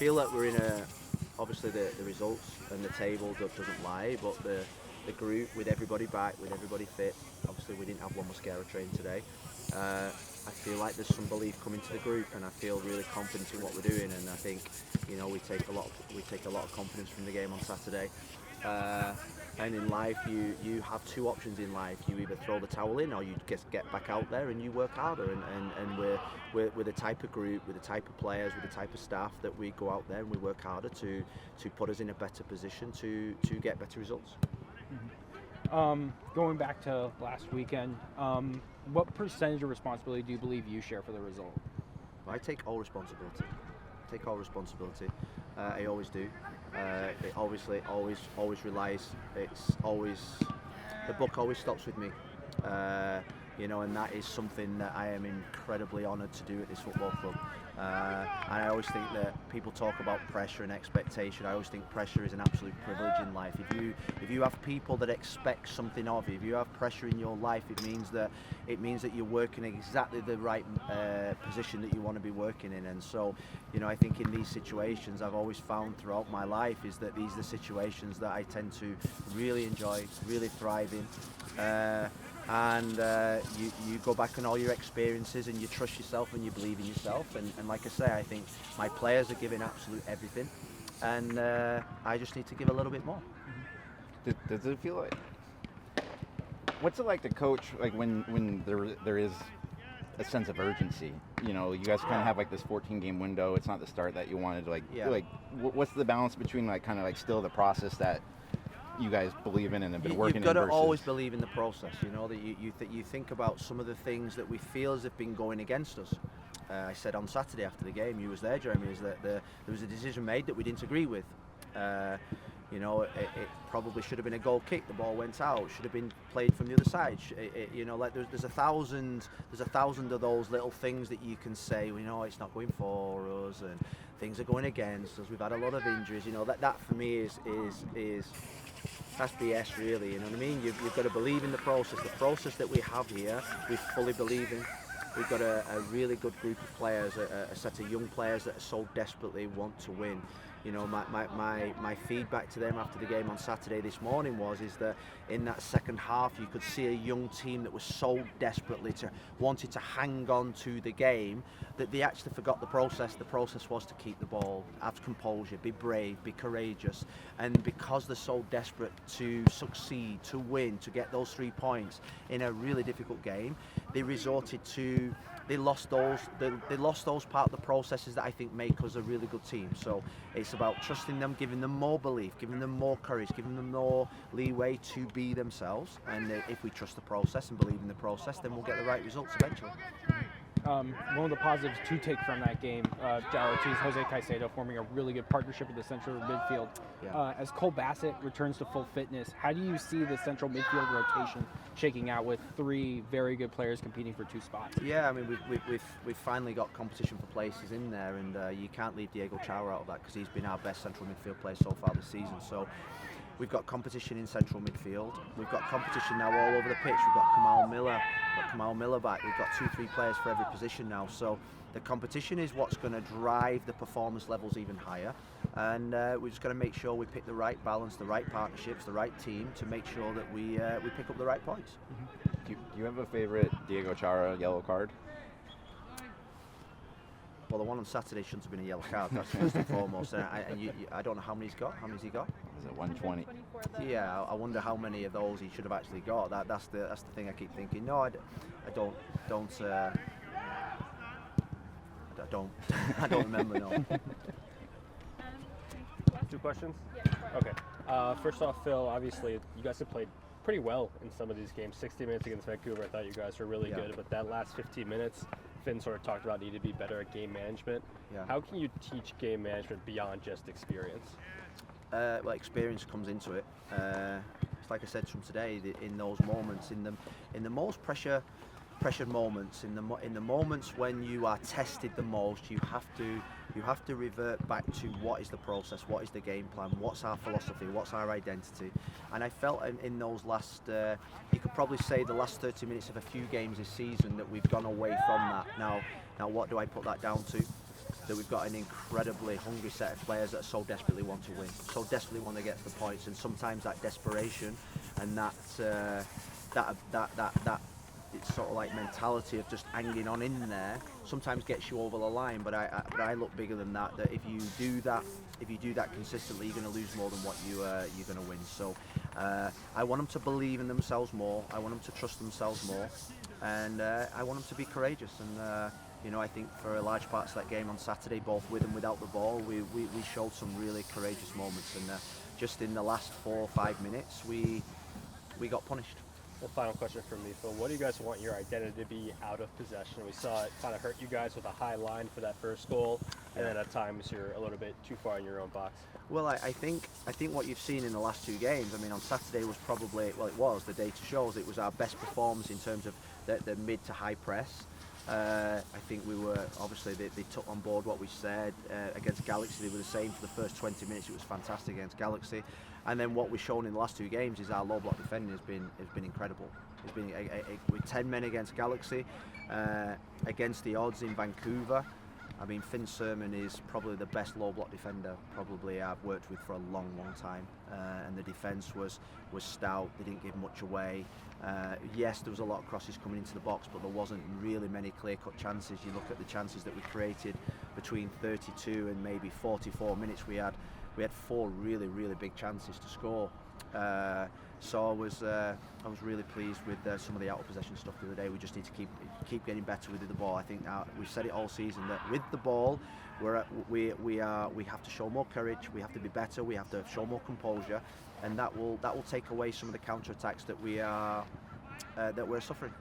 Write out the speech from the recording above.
feel that we're in obviously the results and the table doesn't lie, but the group with everybody back, with everybody fit. Obviously we didn't have one mascara train today. I feel like there's some belief coming to the group, and I feel really confident in what we're doing. And I think, we take a lot of confidence from the game on Saturday. And in life, you have two options in life. You either throw the towel in, or you just get back out there and you work harder. And we're the type of group, with the type of players, with the type of staff that we go out there and we work harder to put us in a better position to get better results. Going back to last weekend, what percentage of responsibility do you believe you share for the result? I take all responsibility. I always do. It obviously always relies. It's always, the buck always stops with me. And that is something that I am incredibly honoured to do at this football club. And I always think that people talk about pressure and expectation. I always think pressure is an absolute privilege in life. If you have people that expect something of you, if you have pressure in your life, it means that you're working exactly the right position that you want to be working in. And so, I think in these situations, I've always found throughout my life is that these are the situations that I tend to really enjoy, really thrive in. You go back on all your experiences and you trust yourself and you believe in yourself. And like I say, I think my players are giving absolute everything, and I just need to give a little bit more. Does it feel like, what's it like to coach, like when there is a sense of urgency? You guys kind of have like this 14-game window. It's not the start that you wanted. What's the balance between still the process that you guys believe in and have been working in? You've got to always believe in the process. That you think about some of the things that we feel as have been going against us. I said on Saturday after the game, you was there, Jeremy, is that there was a decision made that we didn't agree with. It probably should have been a goal kick. The ball went out. Should have been played from the other side. There's a thousand of those little things that you can say. It's not going for us, and things are going against us. We've had a lot of injuries. That for me is that's BS, really. You know what I mean? You've got to believe in the process. The process that we have here, we fully believe in. We've got a really good group of players, a set of young players that so desperately want to win. My feedback to them after the game on Saturday this morning is that in that second half you could see a young team that was so desperately wanted to hang on to the game that they actually forgot the process. The process was to keep the ball, have composure, be brave, be courageous, and because they're so desperate to succeed, to win, to get those 3 points in a really difficult game, they lost those part of the processes that I think make us a really good team. So it's about trusting them, giving them more belief, giving them more courage, giving them more leeway to be themselves. And if we trust the process and believe in the process, then we'll get the right results eventually. One of the positives to take from that game, Jao Ortiz, Jose Caicedo forming a really good partnership with the central midfield. Yeah. As Cole Bassett returns to full fitness, how do you see the central midfield rotation shaking out with 3 very good players competing for 2 spots? Yeah, I mean we've finally got competition for places in there, and you can't leave Diego Chara out of that because he's been our best central midfield player so far this season. So we've got competition in central midfield. We've got competition now all over the pitch. We've got Kamal Miller back. We've got 2-3 players for every position now. So the competition is what's going to drive the performance levels even higher. And we're just going to make sure we pick the right balance, the right partnerships, the right team to make sure that we pick up the right points. Do you have a favorite Diego Chara yellow card? Well, the one on Saturday shouldn't have been a yellow card. That's first and foremost. I don't know how many he's got. How many has he got? Is it 120? Yeah, I wonder how many of those he should have actually got. That's the thing I keep thinking. No, I don't I don't remember. No. 2 questions? Okay. First off, Phil, obviously you guys have played pretty well in some of these games. 60 minutes against Vancouver, I thought you guys were really good, but that last 15 minutes, Finn sort of talked about needing to be better at game management. Yeah. How can you teach game management beyond just experience? Well, experience comes into it. It's like I said from today, in those moments, in the most pressured moments, in the moments when you are tested the most, you have to revert back to what is the process, what is the game plan, what's our philosophy, what's our identity. And I felt in those last, you could probably say the last 30 minutes of a few games this season that we've gone away from that. Now what do I put that down to? that we've got an incredibly hungry set of players that so desperately want to win, so desperately want to get the points, and sometimes that desperation and that it's sort of like mentality of just hanging on in there sometimes gets you over the line. But I look bigger than that. That if you do that consistently, you're going to lose more than what you're going to win. So I want them to believe in themselves more. I want them to trust themselves more, and I want them to be courageous. And you know, I think for a large parts of that game on Saturday, both with and without the ball, we showed some really courageous moments. And just in the last 4 or 5 minutes, we got punished. Well, final question from me, Phil. What do you guys want your identity to be out of possession? We saw it kind of hurt you guys with a high line for that first goal, and then at times you're a little bit too far in your own box. Well, I think what you've seen in the last 2 games, I mean, on Saturday was probably, well, it was, the data shows, it was our best performance in terms of the mid to high press. I think we were, obviously, they took on board what we said. Against Galaxy, they were the same for the first 20 minutes. It was fantastic against Galaxy. And then what we've shown in the last 2 games is our low block defending has been incredible. It's been with 10 men against Galaxy, against the odds in Vancouver. I mean, Finn Sermon is probably the best low block defender probably I've worked with for a long time. And the defence was stout. They didn't give much away. Yes, there was a lot of crosses coming into the box, but there wasn't really many clear-cut chances. You look at the chances that we created between 32 and maybe 44 minutes. We had 4 really big chances to score. So I was really pleased with some of the out of possession stuff the other day. We just need to keep getting better with the ball. I think we've said it all season that with the ball, we have to show more courage. We have to be better. We have to show more composure, and that will take away some of the counter attacks that we're suffering.